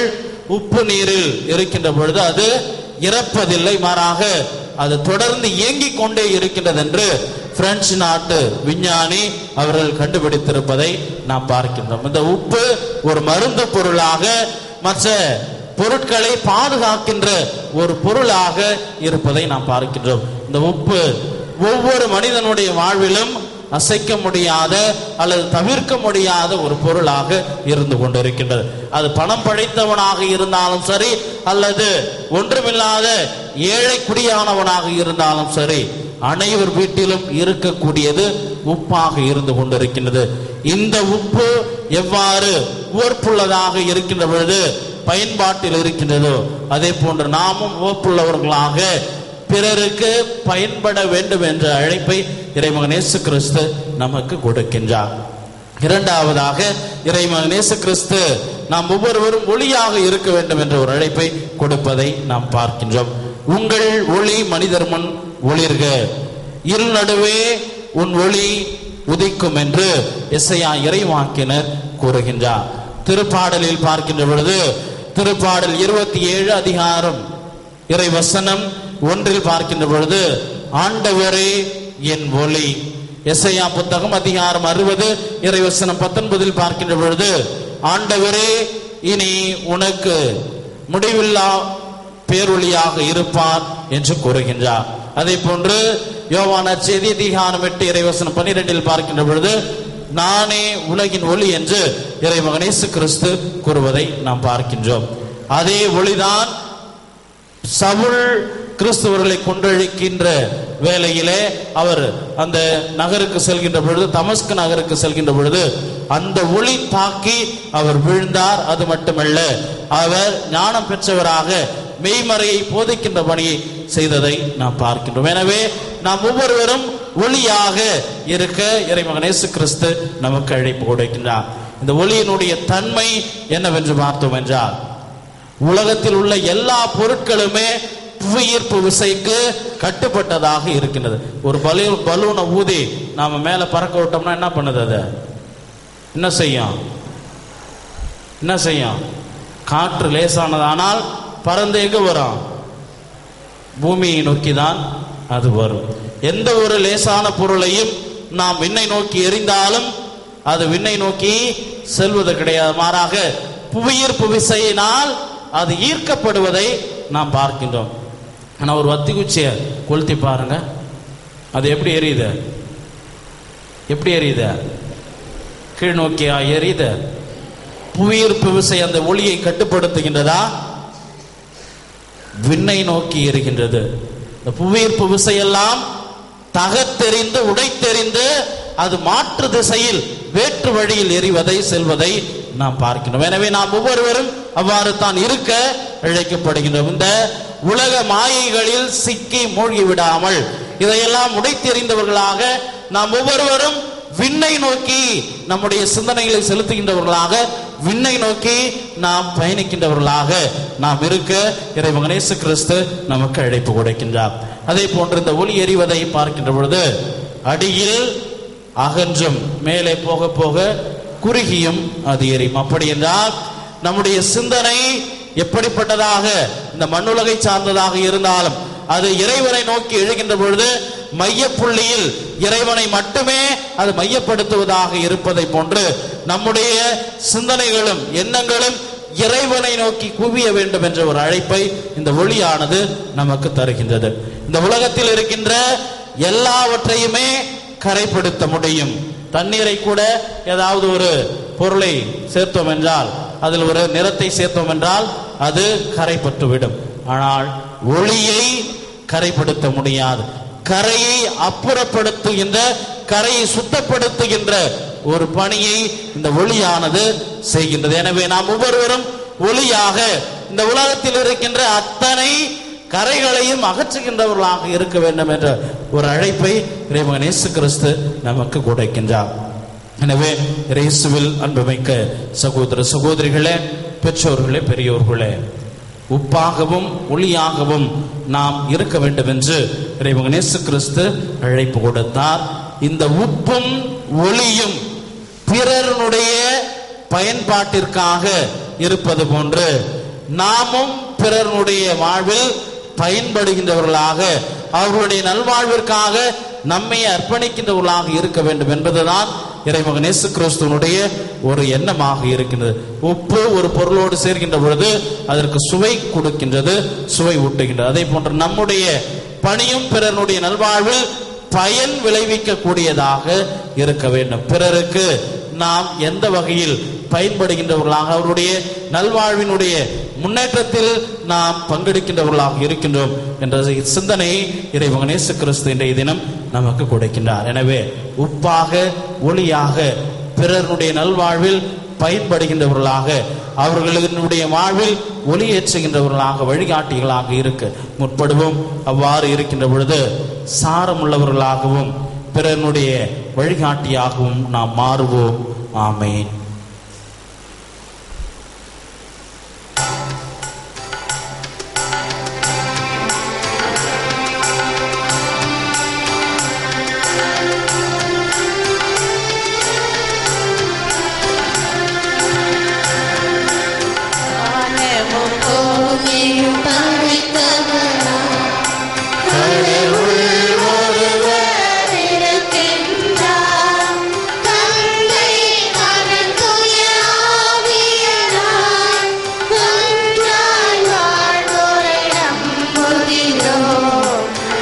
உப்பு நீரில் இருக்கின்ற பொழுது அது இறப்பதில்லை, மாறாக அது தொடர்ந்து இயங்கிக் கொண்டே இருக்கின்றது என்று பிரெஞ்சு நாட்டு விஞ்ஞானி அவர்கள் கண்டுபிடித்திருப்பதை நாம் பார்க்கின்றோம். இந்த உப்பு ஒரு மருந்து பொருளாக, மற்ற பொருட்களை பாதுகாக்கின்ற ஒரு பொருளாக இருப்பதை நாம் பார்க்கின்றோம். இந்த உப்பு ஒவ்வொரு மனிதனுடைய வாழ்விலும் அசைக்க முடியாத அல்லது தவிர்க்க முடியாத ஒரு பொருளாக இருந்து கொண்டிருக்கின்றது. அது பணம் படைத்தவனாக இருந்தாலும் சரி, அல்லது ஒன்றுமில்லாத ஏழை குடியானவனாக இருந்தாலும் சரி, அனைவர் வீட்டிலும் இருக்கக்கூடியது உப்பாக இருந்து கொண்டிருக்கின்றது. இந்த உப்பு எவ்வாறு உவர்ப்புள்ளதாக இருக்கின்ற பொழுது பயன்பாட்டில் இருக்கின்றதோ, அதே போன்று நாமும் உவப்புள்ளவர்களாக பிறருக்கு பயன்பட வேண்டும் என்ற அழைப்பை இறைமகன் இயேசு கிறிஸ்து நமக்கு கொடுக்கின்றார். இரண்டாவதாக, இறைமகன் இயேசு கிறிஸ்து நாம் ஒவ்வொருவரும் ஒளியாக இருக்க வேண்டும் என்ற ஒரு அழைப்பை கொடுப்பதை நாம் பார்க்கின்றோம். உங்கள் ஒளி மனிதர் முன் ஒளிர்க, இருள் நடுவே உன் ஒளி உதிக்கும் என்று எசையா இறைவாக்கினர் கூறுகின்றார். திருப்பாடலில் பார்க்கின்ற பொழுது திருப்பாடல் 27 அதிகாரம் இறைவசனம் 1 பார்க்கின்ற பொழுது ஆண்டவரே என் ஒளி. எசையா புத்தகம் அதிகாரம் 60 இறைவசனம் 19 பார்க்கின்ற பொழுது ஆண்டவரே இனி உனக்கு முடிவில்லா பேரொளியாக இருப்பார் என்று கூறுகின்றார். அதே போன்று யோவான் நற்செய்தி அதிகாரம் 8 இறைவசனம் 12 பார்க்கின்ற பொழுது நானே உலகின் ஒளி என்று இறைமகன் இயேசு கிறிஸ்து கூறுவதை நாம் பார்க்கின்றோம். அதே ஒளிதான் சவுல் கிறிஸ்துவர்களை கொன்றழிக்கின்ற வேளையிலே அவர் அந்த நகருக்கு செல்கின்ற பொழுது, தமஸ்கு நகருக்கு செல்கின்ற பொழுது அந்த ஒளி தாக்கி அவர் விழுந்தார். அது மட்டுமல்ல, அவர் ஞானம் பெற்றவராக மெய்மறையை போதிக்கின்ற பணியை செய்ததை நாம் பார்க்கின்றோம். எனவே நாம் ஒவ்வொருவரும் ஒளியாக இருக்க இறைமகன் இயேசு கிறிஸ்து நமக்கு அழைப்பு கொடுக்கின்றார். இந்த ஒளியினுடைய தன்மை என்னவென்று பார்த்தோம் என்றால், உலகத்தில் உள்ள எல்லா பொருட்களுமே புவியீர்ப்பு விசைக்கு கட்டுப்பட்டதாக இருக்கின்றது. ஒரு பலூனை ஊதி நாம மேல பறக்க விட்டோம்னா என்ன பண்ணுது? அது என்ன செய்யும்? காற்று லேசானதானால் பறந்து எங்க வரும்? பூமியை நோக்கி தான் அது வரும். எந்த ஒரு லேசான பொருளையும் நாம் விண்ணை நோக்கி எறிந்தாலும் அது விண்ணை நோக்கி செல்வது கிடையாது. மாறாக புவியீர்ப்பு விசையினால் அது ஈர்க்கப்படுவதை நாம் பார்க்கின்றோம். ஆனால் ஒரு வத்தி குச்சியை கொளுத்தி பாருங்க, அது எப்படி எரியுது? கீழ் நோக்கியா எரியுது? புவியீர்ப்பு விசை அந்த ஒளியை கட்டுப்படுத்துகின்றதா? விண்ணை நோக்கி எரிகின்றது. இந்த புவியீர்ப்பு விசையெல்லாம் தகத்தெறிந்து உடைத்தெறிந்து அது மாற்று திசையில் வேற்று வழியில் எரிவதை செல்வதை நாம் பார்க்கின்றோம். எனவே நாம் ஒவ்வொருவரும் அவ்வாறு தான் இருக்க அழைக்கப்படுகின்றோம். இந்த உலக மாயைகளில் சிக்கி மூழ்கி விடாமல் இதையெல்லாம் உடைத்தெறிந்தவர்களாக நாம் ஒவ்வொருவரும் விண்ணை நோக்கி நம்முடைய சிந்தனைகளை செலுத்துகின்றவர்களாக, விண்ணை நோக்கி நாம் பயணிக்கின்றவர்களாக நாம் இருக்க இறைமகன் இயேசு கிறிஸ்து நமக்கு அழைப்பு கொடுக்கின்றார். அதே போன்று இந்த ஒளி எறிவதை பார்க்கின்ற பொழுது அடியில் அகன்றும் மேலே போக போக குறுகியும் அது எரியும். அப்படி என்றால் நம்முடைய சிந்தனை எப்படிப்பட்டதாக இந்த மண்ணுலகை சார்ந்ததாக இருந்தாலும் அது இறைவனை நோக்கி எழுகின்ற பொழுது மையப்புள்ளியில் இறைவனை மட்டுமே அது மையப்படுத்துவதாக இருப்பதை போன்று நம்முடைய சிந்தனைகளும் எண்ணங்களும் இறைவனை நோக்கி குவிய வேண்டும் என்ற ஒரு அழைப்பை இந்த ஒளியானது நமக்கு தருகின்றது. இந்த உலகத்தில் இருக்கின்ற எல்லாவற்றையுமே கரைப்படுத்த முடியும். தண்ணீரை கூட ஏதாவது ஒரு பொருளை சேர்த்தோம் என்றால், அதில் ஒரு நிறத்தை சேர்த்தோம் என்றால் அது கரைப்பட்டுவிடும். ஆனால் ஒளியை கரைப்படுத்த முடியாது. கரையை அப்புறப்படுத்துகின்ற, கரையை சுத்தப்படுத்துகின்ற ஒரு பணியை இந்த ஒளியானது செய்கின்றது. எனவே நாம் ஒவ்வொருவரும் ஒளியாக இந்த உலகத்தில் இருக்கின்ற அத்தனை கரைகளையும் அகற்றுகின்றவர்களாக இருக்க வேண்டும் என்ற ஒரு அழைப்பை இறைமகன் இயேசு கிறிஸ்து நமக்கு கொடுக்கின்றார். எனவே இயேசுவில் அன்புமிக்க சகோதர சகோதரிகளே, பெற்றோர்களே, பெரியோர்களே, உப்பாகவும் ஒளியாகவும் நாம் இருக்க வேண்டும் என்று இறைமகன் இயேசு கிறிஸ்து அழைப்பு கொடுத்தார். இந்த உப்பும் ஒளியும் பிறருடைய பயன்பாட்டிற்காக இருப்பது போன்று நாமும் பிறருடைய வாழ்வில் பயன்படுகின்றவர்களாக, அவர்களுடைய நல்வாழ்விற்காக நம்மை அர்ப்பணிக்கின்றவர்களாக இருக்க வேண்டும் என்பதுதான் இறைமகன் இயேசு கிறிஸ்துவனுடைய ஒரு எண்ணமாக இருக்கின்றது. உப்பு ஒரு பொருளோடு சேர்க்கின்ற பொழுது அதற்கு சுவை கொடுக்கின்றது, சுவை ஊட்டுகின்றது. அதே போன்று நம்முடைய பணியும் பிறருடைய நல்வாழ்வில் பயன் விளைவிக்க கூடியதாக இருக்க வேண்டும். பிறருக்கு நாம் எந்த வகையில் பயன்படுகின்றவர்களாக, அவருடைய நல்வாழ்வினுடைய முன்னேற்றத்தில் நாம் பங்கெடுக்கின்றவர்களாக இருக்கின்றோம் என்ற சிந்தனையை இறைமகன் இயேசு கிறிஸ்து இன்றைய தினம் நமக்கு கொடுக்கின்றார். எனவே உப்பாக ஒளியாக பிறருடைய நல்வாழ்வில் பயன்படுகின்றவர்களாக, அவர்களுடைய வாழ்வில் ஒளியேற்றுகின்றவர்களாக, வழிகாட்டிகளாக இருக்க முற்படுவோம். அவ்வாறு இருக்கின்ற பொழுது சாரமுள்ளவர்களாகவும் பிறனுடைய வழிகாட்டியாகவும் நாம் மாறுவோம். ஆமென்.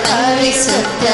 பரிசுத்த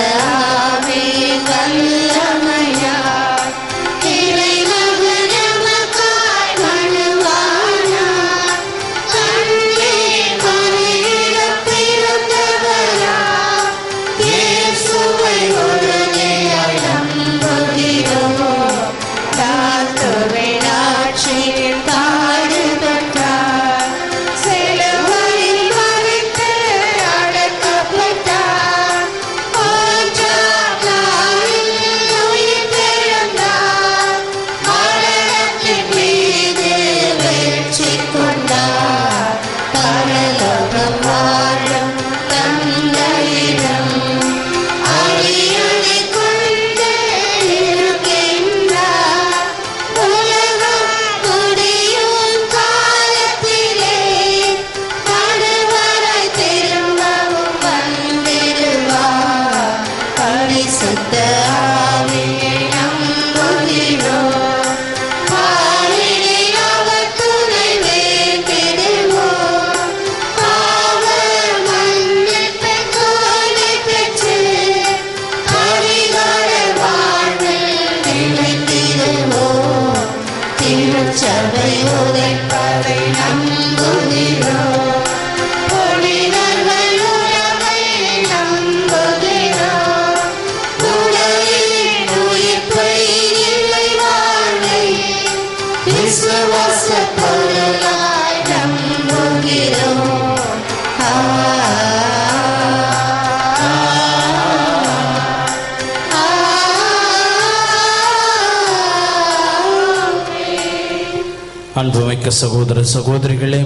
அன்புமிக்க சகோதர சகோதரிகளே,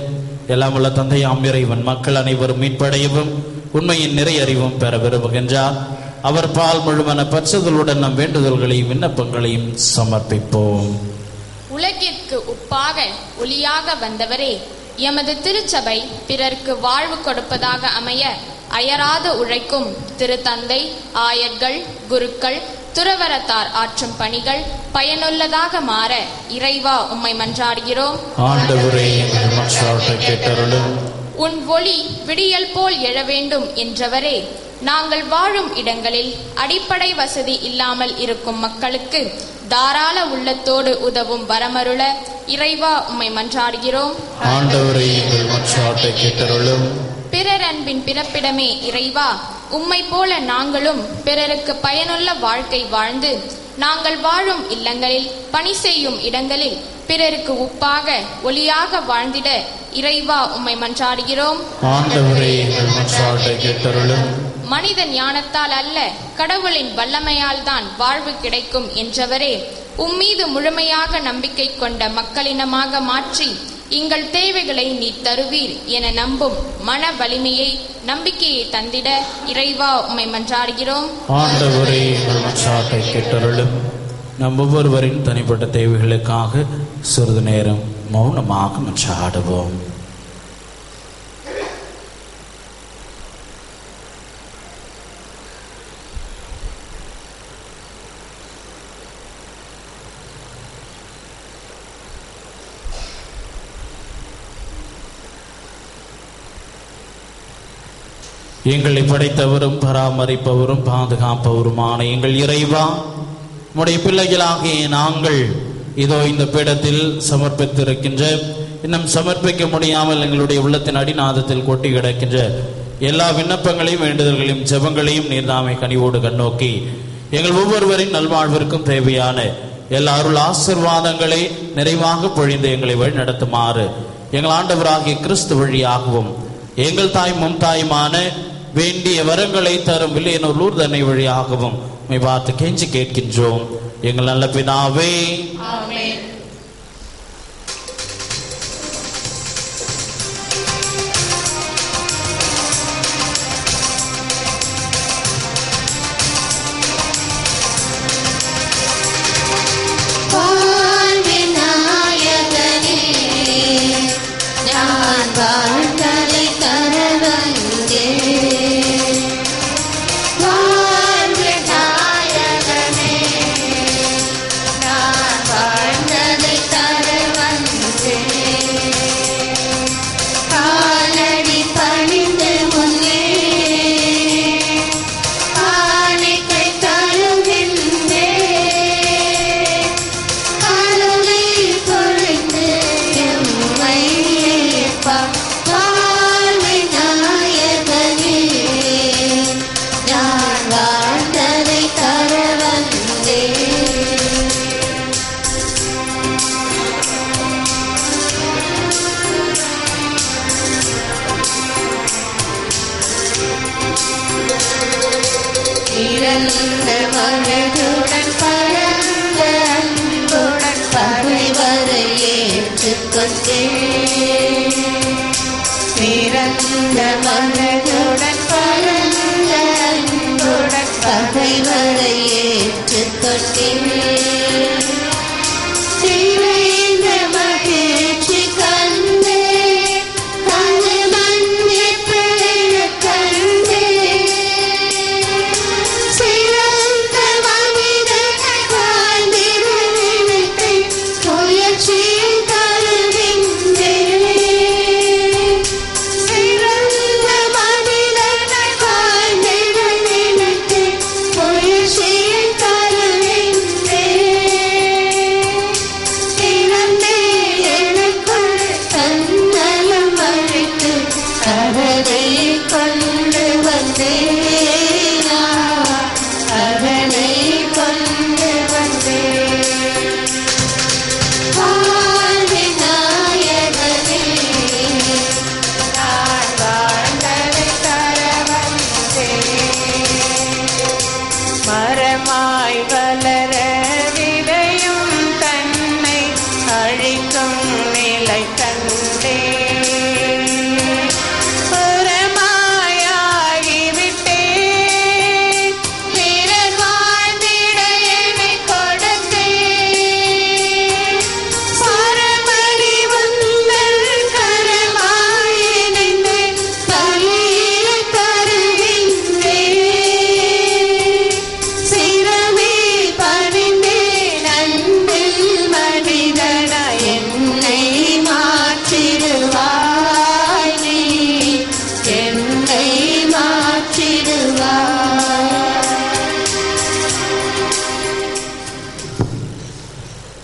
எல்லாம் உள்ள தந்தையாம் இறைவன் மக்கள் அனைவரும் மீட்படையவும் உண்மையின் நிறை அறிவும் பெற விரும்புகின்றார். அவர் பால் முழுவன பற்றுதலுடன் நம் வேண்டுதல்களையும் விண்ணப்பங்களையும் சமர்ப்பிப்போம். உலகிற்கு உப்பாக ஒளியாக வந்தவரே, எமது திருச்சபை பிறர்க்கு வாழ்வு கொடுப்பதாக அமைய அயராது உழைக்கும் திருத்தந்தை, ஆயர்கள், குருக்கள், துறவரத்தார் ஆற்றும் பணிகள் பயனுள்ளதாக மாற இறைவா உம்மை மன்றாடுகிறோம். ஆண்டவரே, எங்கள் மன்றாட்டை கேட்டருளும். உன் ஒளி விடியல் போல் எழ வேண்டும் என்றவரே, நாங்கள் வாழும் இடங்களில் அடிப்படை வசதி இல்லாமல் இருக்கும் மக்களுக்கு தாராள உள்ளத்தோடு உதவும் வரமருள இறைவா உம்மை மன்றாடுகிறோம். ஆண்டவரே, எங்கள் மன்றாட்டை கேட்டருளும். பிறர் அன்பின் பிறப்பிடமே இறைவா, உம்மை போல நாங்களும் பிறருக்கு பயனுள்ள வாழ்க்கை வாழ்ந்து நாங்கள் வாழும் இல்லங்களில், பணி செய்யும் இடங்களில் பிறருக்கு உப்பாக ஒளியாக வாழ்ந்திட இறைவா உம்மை மன்றாடுகிறோம். ஆண்டவரே, எங்கள் மன்றாட்டை கேட்டருளும். மனித ஞானத்தால் அல்ல, கடவுளின் வல்லமையால் தான் வாழ்வு கிடைக்கும் என்றவரே, உம்மீது முழுமையாக நம்பிக்கை கொண்ட மக்களினமாக மாற்றி எங்கள் தேவைகளை நீ தருவீர் என நம்பும் மன வலிமையை, நம்பிக்கையை தந்திட இறைவா உம்மை மன்றாடுகிறோம். ஆண்டவரே, எங்கள் மன்றாட்டை கேட்டருளும். நம் ஒவ்வொருவரின் தனிப்பட்ட தேவைகளுக்காக சிறிது நேரம் மௌனமாக மன்றாடுவோம். எங்களை படைத்தவரும் பராமரிப்பவரும் பாதுகாப்பவருமான எங்கள் இறைவா, உம்முடைய பிள்ளைகளாகிய நாங்கள் இதோ இந்த பீடத்தில் சமர்ப்பித்திருக்கின்ற, இன்னும் சமர்ப்பிக்க முடியாமல் எங்களுடைய உள்ளத்தின் அடிநாதத்தில் கொட்டி கிடக்கின்ற எல்லா விண்ணப்பங்களையும் வேண்டுதல்களையும் ஜெபங்களையும் நீர்தாமை கனிவோடு கண்ணோக்கி எங்கள் ஒவ்வொருவரின் நல்வாழ்விற்கும் தேவையான எல்லா அருள் ஆசீர்வாதங்களை நிறைவாக பொழிந்து எங்களை வழி நடத்துமாறு எங்கள் ஆண்டவராகிய கிறிஸ்து வழியாகவும் எங்கள் தாய் மும்தாயுமான வேண்டிய வரங்களை தரும் வில்லியனூர் லூர்து அன்னை வழியாகவும் உம்மை பார்த்து கெஞ்சி கேட்கின்றோம் எங்கள் நல்ல பிதாவே. ஆமென். Thank you.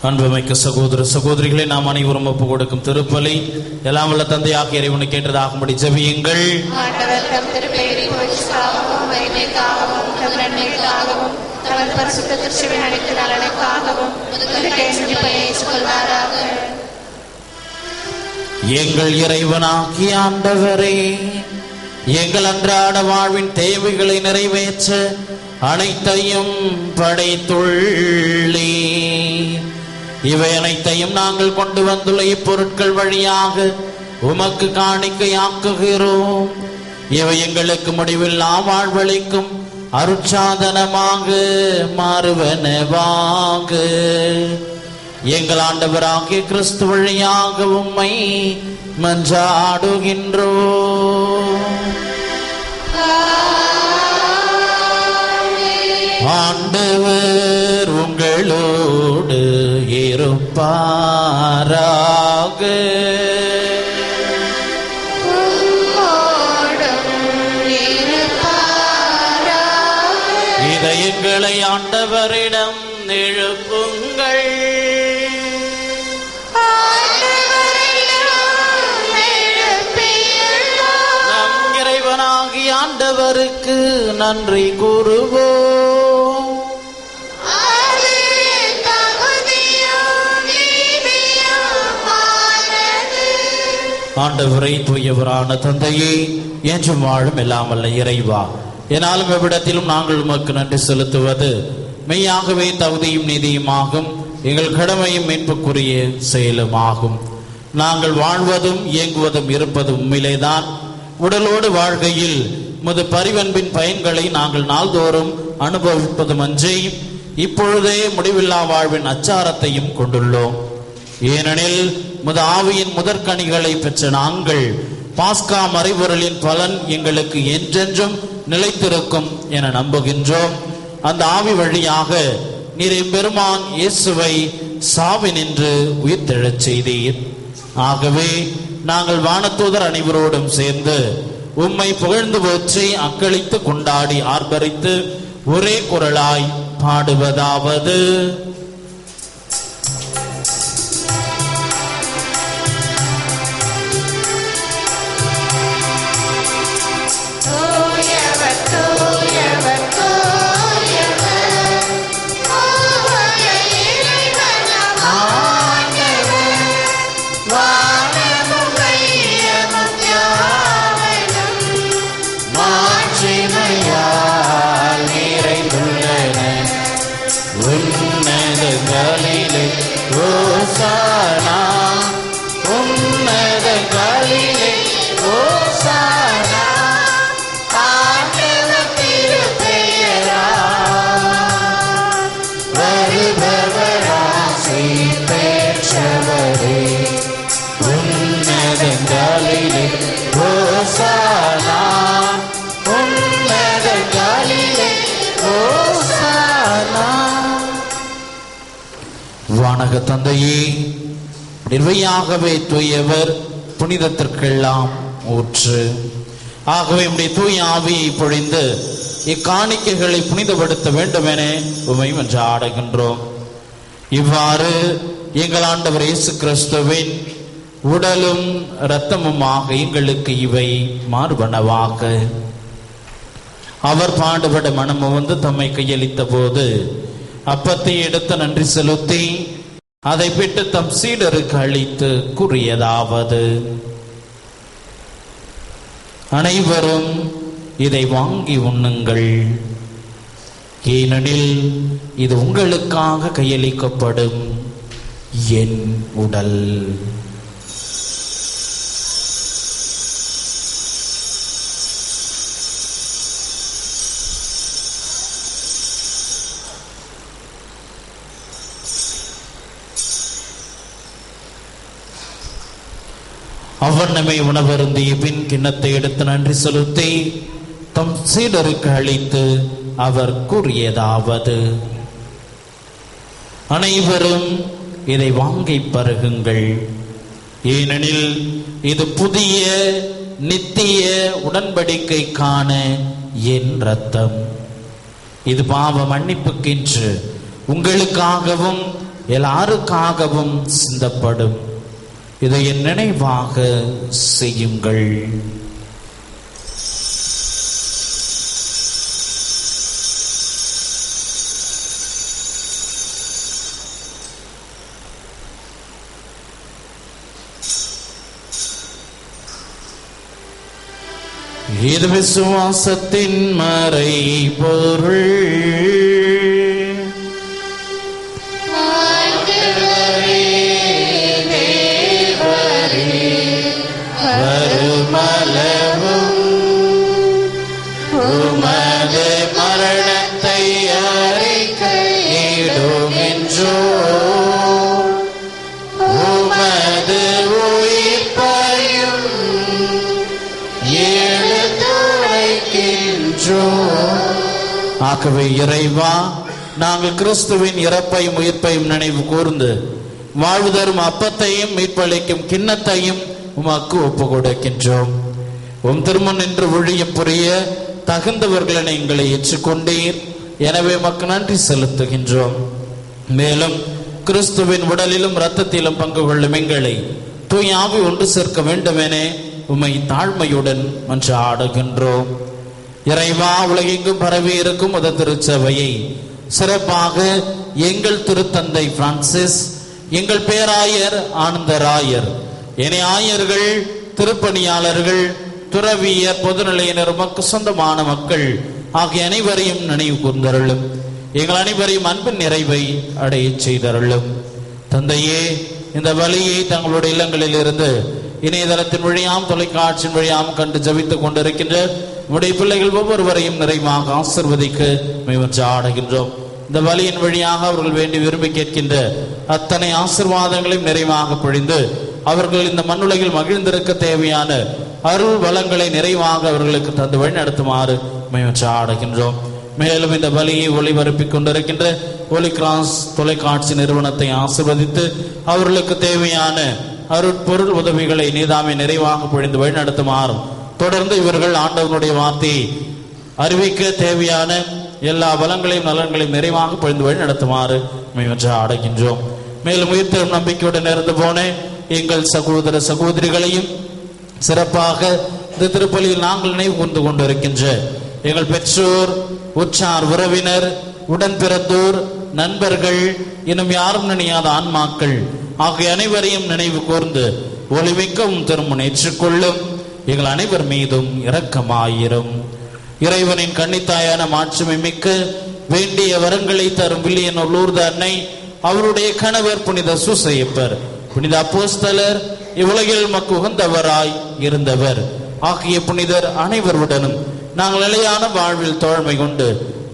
அன்புமிக்க சகோதர சகோதரிகளை நாம் அனைவரும் ஒப்பு கொடுக்கும் திருப்பலி எல்லாம் வல்ல தந்தையாக இறைவனை கேட்டதாகும்படி ஜெபியுங்கள். எங்கள் இறைவனாகிய ஆண்டவரே, எங்கள் அன்றாட வாழ்வின் தேவைகளை நிறைவேற்ற அனைத்தையும் படைத்துள்ளே. இவை அனைத்தையும் நாங்கள் கொண்டு வந்துள்ள இப்பொருட்கள் வழியாக உமக்கு காணிக்கையாக்குகிறோம். இவை எங்களுக்கு முடிவில்லா வாழ்வளிக்கும் அருட்சாதனமாக மாறுவனவாக. எங்கள் ஆண்டவராகிய கிறிஸ்து வழியாக உம்மை மன்றாடுகின்றோம். ஆண்டவர் உங்களோடு இருப்பாராக. இதயங்களை ஆண்டவரிடம் எழுப்புங்கள். நம் இறைவனாகிய ஆண்டவருக்கு நன்றி கூறுவோம். ஆண்டவரை தூயவரான தந்தையே, என்றும் வாழும் எல்லாம் வல்ல இறைவா, என்னாலும் எவ்விடத்திலும் நாங்கள் உமக்கு நன்றி செலுத்துவது மெய்யாகவே தகுதியும் நீதியுமாகும். எங்கள் கடமையும் மீட்புக்குரிய செயலுமாகும். நாங்கள் வாழ்வதும் இயங்குவதும் இருப்பதும் உண்மையிலேதான். உடலோடு வாழ்கையில் முது பரிவன்பின் பயன்களை நாங்கள் நாள்தோறும் அனுபவிப்பதும் அன்றி இப்பொழுதே முடிவில்லா வாழ்வின் அச்சாரத்தையும் கொண்டுள்ளோம். ஏனெனில் முது ஆவியின் முதற்கனிகளை பெற்ற நாங்கள் பாஸ்கா மறைபொருளின் பலன் எங்களுக்கு என்றென்றும் நிலைத்திருக்கும் என நம்புகின்றோம். அந்த ஆவி வழியாக நீர் எம்பெருமான் இயேசுவை சாவினின்று உயிர்த்தெழச் செய்தீர். ஆகவே நாங்கள் வானதூதர் அனைவரோடும் சேர்ந்து உம்மை புகழ்ந்து போற்றி அக்களித்து கொண்டாடி ஆர்ப்பரித்து ஒரே குரலாய் பாடுவதாவது: வானக தந்தையே, நிர்வையாகவே தூயவர், புனிதத்திற்கெல்லாம் ஊற்று. ஆகவே உம்முடைய தூய ஆவியை பொழிந்து இக்காணிக்கைகளை புனிதப்படுத்த வேண்டும் என உம்மை மன்றாடுகின்றோம். இவ்வாறு எங்கள் ஆண்டவர் இயேசு கிறிஸ்துவின் உடலும் இரத்தமுமாக எங்களுக்கு இவை மாறுபனவாக. அவர் பாடுபட மனமு வந்து தம்மை கையளித்த போது அப்பத்தை எடுத்து நன்றி செலுத்தி அதை பிட்டு தம் சீடருக்கு அளித்து கூறியதாவது: அனைவரும் இதை வாங்கி உண்ணுங்கள், ஏனெனில் இது உங்களுக்காக கையளிக்கப்படும் என் உடல். அவர் நம்மை உணவருந்திய பின் கிண்ணத்தை எடுத்து நன்றி செலுத்தி தம் சீடருக்கு அளித்து அவர் கூறியதாவது: அனைவரும் இதை வாங்கி பருகுங்கள், ஏனெனில் இது புதிய நித்திய உடன்படிக்கைக்கான என் இரத்தம். இது பாவ மன்னிப்புக்கென்று உங்களுக்காகவும் எல்லாருக்காகவும் சிந்தப்படும். இதை என் நினைவாக செய்யுங்கள். இது விசுவாசத்தின் மறைபொருள். வருமளவும் உமது மரணத்தை அறிக்கையிடுகின்றோ, உமது உயிர்ப்பையும் எடுத்துரைக்கின்றோ. ஆகவே இறைவா, நாங்கள் கிறிஸ்துவின் இறப்பையும் உயிர்ப்பையும் நினைவு கூர்ந்து வாழ்வு தரும் அப்பத்தையும் மீட்பளிக்கும் கிண்ணத்தையும் உமக்கு ஒப்பு கொடுக்கின்றோம். உம் திருமண் என்று ஊழியம் புரிய தகுந்தவர்களை எங்களை ஏற்றுக்கொண்டீர். எனவே உமக்கு நன்றி செலுத்துகின்றோம். மேலும் கிறிஸ்துவின் உடலிலும் இரத்தத்திலும் பங்கு கொள்ளும் எங்களை தூய ஆவி ஒன்று சேர்க்க வேண்டுமென உம்மை தாழ்மையுடன் மன்றாடுகின்றோம். இறைவா, உலகெங்கும் பரவி இருக்கும் உத திருச்சபையை சிறப்பாக எங்கள் திருத்தந்தை பிரான்சிஸ், எங்கள் பேராயர் ஆனந்தராயர், இணை ஆயர்கள், திருப்பணியாளர்கள், துறவியர், பொதுநிலையினர், உமக்கு சொந்தமான மக்கள் ஆகிய அனைவரையும் நினைவு கூர்ந்தருளும். எங்கள் அனைவரையும் அன்பின் நிறைவை அடைய செய்தருளும். தந்தையே, இந்த வழியை தங்களுடைய இல்லங்களில் இருந்து இணையதளத்தின் வழியாம் தொலைக்காட்சியின் வழியாம் கண்டு ஜபித்துக் கொண்டிருக்கின்ற உடைய பிள்ளைகள் ஒவ்வொருவரையும் நிறைவாக ஆசிர்வதிக்க மேவற்ற ஆடுகின்றோம். இந்த வழியின் வழியாக அவர்கள் வேண்டி விரும்பி கேட்கின்ற அத்தனை ஆசீர்வாதங்களையும் நிறைவாக பொழிந்து அவர்கள் இந்த மண்ணுலகில் மகிழ்ந்திருக்க தேவையான அருள் வளங்களை நிறைவாக அவர்களுக்கு தந்து வழி நடத்துமாறு மேவற்ற ஆடுகின்றோம். மேலும் இந்த வழியை ஒளிபரப்பிக் கொண்டிருக்கின்ற ஒலிகிராஸ் தொலைக்காட்சி நிறுவனத்தை ஆசீர்வதித்து அவர்களுக்கு தேவையான அருட்பொருள் உதவிகளை நீதாமை நிறைவாக பொழிந்து வழி நடத்துமாறும், தொடர்ந்து இவர்கள் ஆண்டவனுடைய வார்த்தையை அறிவிக்க தேவையான எல்லா வளங்களையும் நலன்களையும் நிறைவாக பொழிந்து வழி நடத்துமாறு மேவற்ற ஆடுகின்றோம். மேலும் உயிர்த்தெழும் நம்பிக்கையுடன் இருந்து போன எங்கள் சகோதர சகோதரிகளையும் சிறப்பாக இந்த திருப்பலியில் நாங்கள் நினைவு கூர்ந்து கொண்டிருக்கின்ற எங்கள் பெற்றோர், உற்றார் உறவினர், உடன் பிறந்தோர், நண்பர்கள், இன்னும் யாரும் நினையாத ஆன்மாக்கள் ஆகிய அனைவரையும் நினைவு கூர்ந்து ஒளிமிக்கவும் திருமணம் ஏற்றுக்கொள்ளும். எங்கள் அனைவர் மீதும் இரக்கமாயிரும். இறைவனின் கன்னித்தாயான மாட்சிமை மிக்க வேண்டிய வரங்களை தரும் வில்லியனூர் லூர்து அன்னை, அவருடைய கணவர் புனித சூசையப்பர், புனித அப்போஸ்தலர், இவ்வுலகில் மக்கு உகந்தவராய் இருந்தவர் ஆகிய புனிதர் அனைவருடனும் நாங்கள் நிலையான வாழ்வில் தோழமை கொண்டு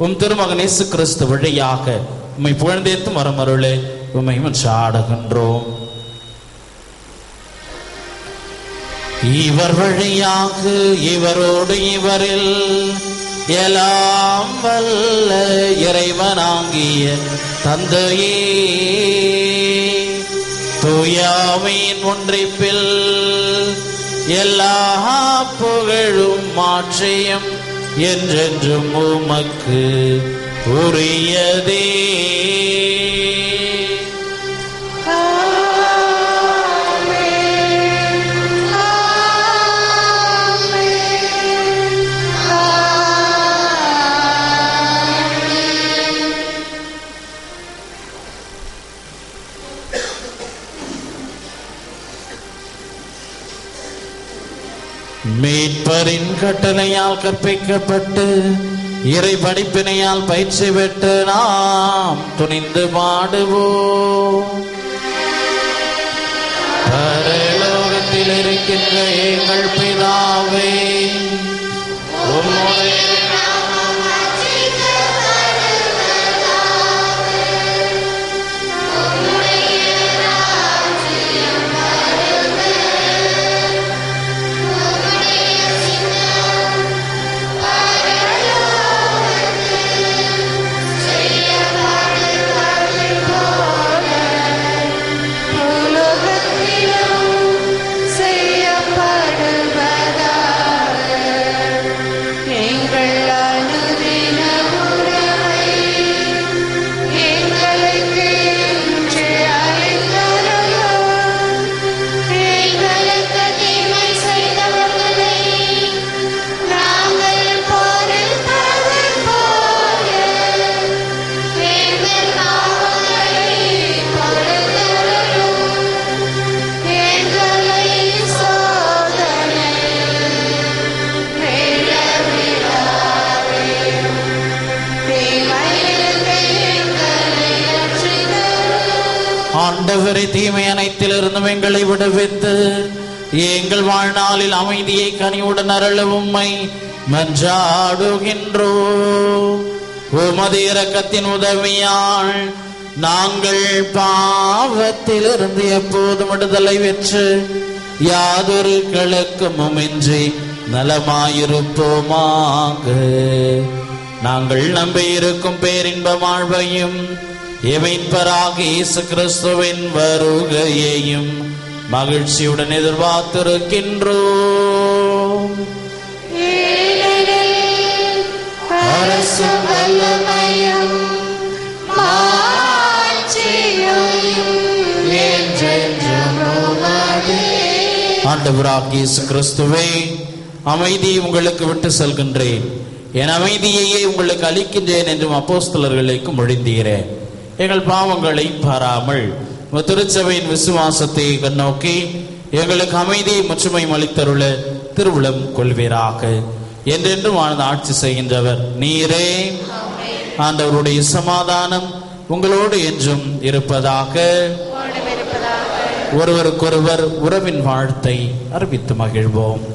உம் திருமகன் இயேசு கிறிஸ்து வழியாக உம்மை புகழ்ந்தேத்தும் வரமருளே உம்மை மன்றாடுகின்றோம். இவர் வழியாக இவரோடு இவரில் எல்லாம் வல்ல இறைவனாகிய தந்தையே, தூயாவின் ஒன்றிப்பில் எல்லா புகழும் மாற்றியும் என்றென்றும் உமக்கு உரியதே. மீட்பரின் கட்டளையால் கற்பிக்கப்பட்டு இறை படிப்பினையால் பயிற்சி பெற்று நாம் துணிந்து பாடுவோம். பரலோகத்தில் இருக்கின்ற எங்கள் பிதாவே, உம்முடைய செய்யப்படுவதாக ஆண்டவரை தீமை அனைத்திலிருந்தும் எங்களை விடுவித்து எங்கள் வாழ்நாளில் அமைதியை கனிவுடன் அருள உம்மை மன்றாடுகின்றோம். உமது இரக்கத்தின் உதவியால் நாங்கள் பாவத்திலிருந்து எப்போதும் விடுதலை பெற்று யாதொரு கலக்கமுமின்றி நலமாயிருப்போமாக. நாங்கள் நம்பியிருக்கும் பேரின்ப வாழ்வையும் எமைப்பராக இயேசு கிறிஸ்துவின் வருகையையும் மகிழ்ச்சியுடன் எதிர்பார்த்திருக்கின்றோம். அரசும் வல்லமையும் ஆண்டவராகிய இயேசு கிறிஸ்துவே, அமைதி உங்களுக்கு விட்டு செல்கின்றேன், என் அமைதியையே உங்களுக்கு அளிக்கின்றேன் என்றும் அப்போஸ்தலர்களுக்கு மொழிந்தீரேன். எங்கள் பாவங்களை பாராமல் திருச்சபையின் விசுவாசத்தை கண்ணோக்கி எங்களுக்கு அமைதியை முற்றுமையும் அளித்தருள திருவுளம் கொள்வீராக. என்றென்றும் வாழ்ந்து ஆட்சி செய்கின்றவர் நீரே. ஆண்டவருடைய சமாதானம் உங்களோடு என்றும் இருப்பதாக. ஒருவருக்கொருவர் உறவின் வாழ்த்தை அறிவித்து மகிழ்வோம்.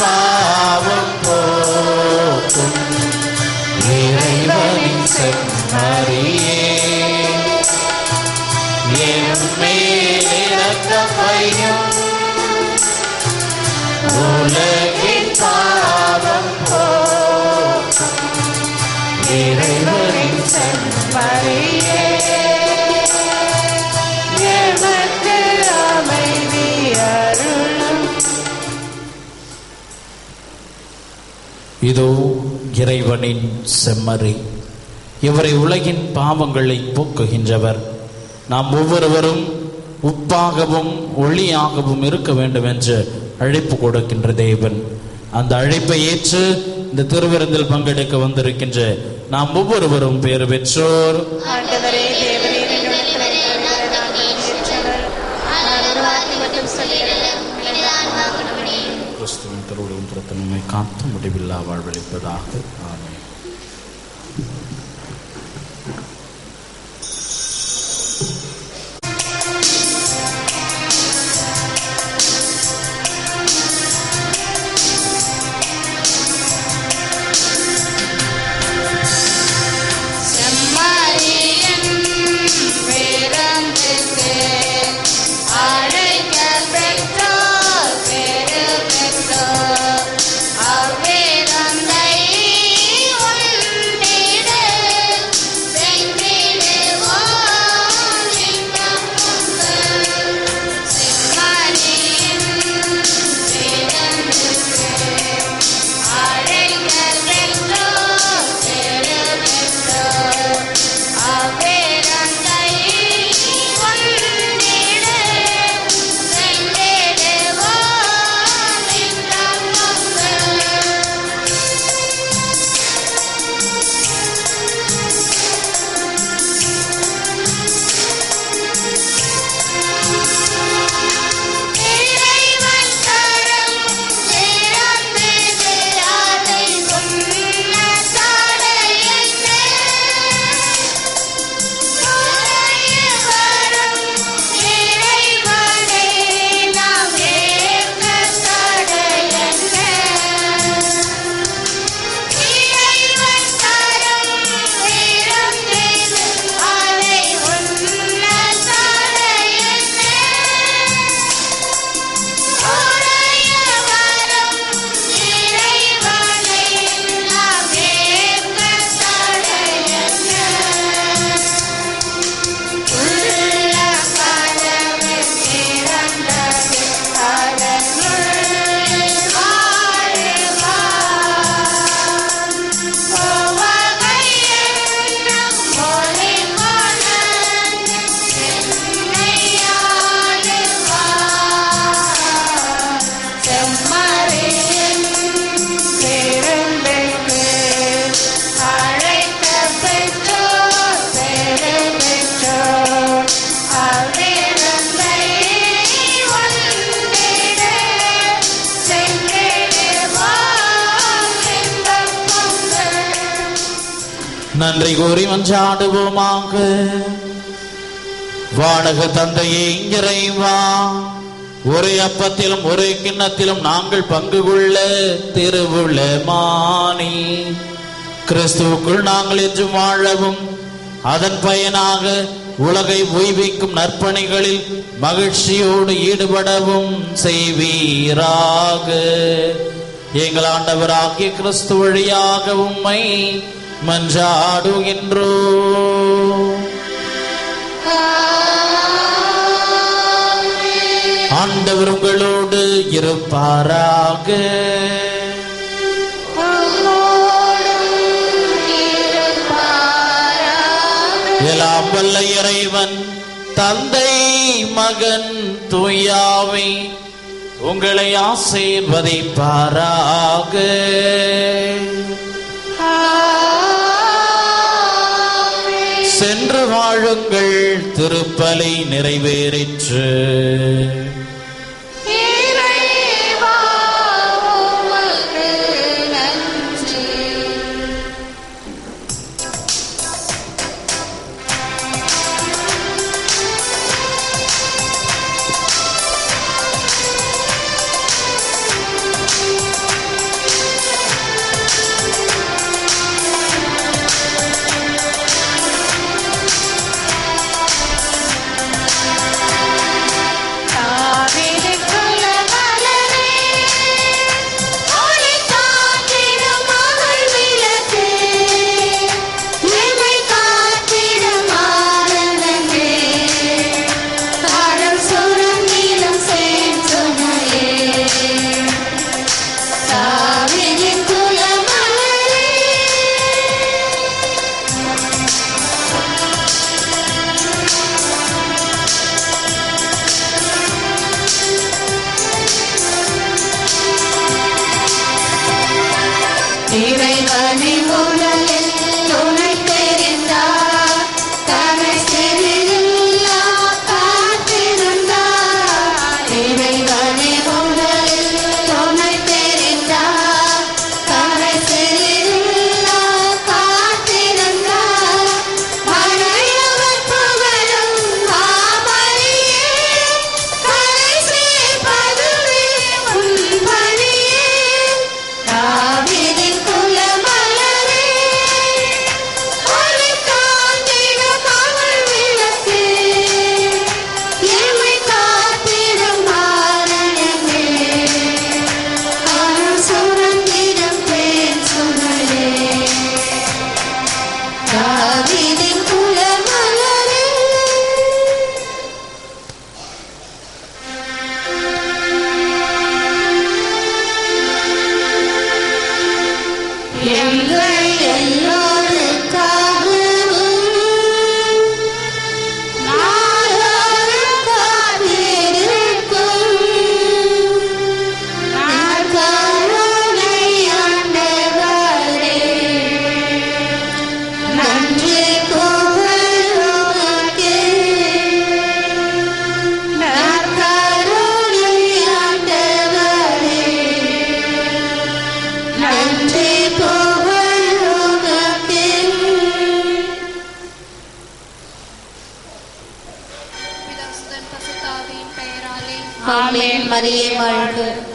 பாவம் போக்கும் இறைவனின் செம்மறியே, என் மேல் இரக்கம் வையும். உலகின் பாவம் போக்கும் இறைவனின் செம்மறியே, எமக்கு அமைதி அருளும். இதோ இறைவனின் செம்மறி, இவரை உலகின் பாவங்களை போக்குகின்றவர். நாம் ஒவ்வொருவரும் உப்பாகவும் ஒளியாகவும் இருக்க வேண்டும் என்று அழைப்பு கொடுக்கின்ற தேவன். அந்த அழைப்பை ஏற்று இந்த திருவிருந்தில் பங்கெடுக்க வந்திருக்கின்ற நாம் ஒவ்வொருவரும் பேறு பெற்றோர். கிறிஸ்துவின் திருவுளம் திருத்தன்மை காத்து முடிவில்லா வாழ்வளிப்பதாக. ஆமென். அவ்வேதந்தை உன் நன்றி கூறி மன்றாடுவோமாக. வானக தந்தையே, இறைவா, ஒரே அப்பத்திலும் ஒரே கிண்ணத்திலும் நாங்கள் பங்கு கொள்ள திருவுளமானி கிறிஸ்துவுக்குள் நாங்கள் என்றும் வாழவும் அதன் பயனாக உலகை உய்விக்கும் நற்பணிகளில் மகிழ்ச்சியோடு ஈடுபடவும் செய்வீராக. எங்கள் ஆண்டவராகிய கிறிஸ்து வழியாக உம்மை மன்றாடுகின்றோம். ஆண்டவர் உங்களோடு இருப்பாராக. எல்லாம் வல்ல இறைவன் தந்தை, மகன், தூயாவை உங்களை ஆசீர்வதிப்பாராக. சென்று வாழுங்கள், திருப்பலி நிறைவேறிற்று. ஆமென். மரியே வாழ்க.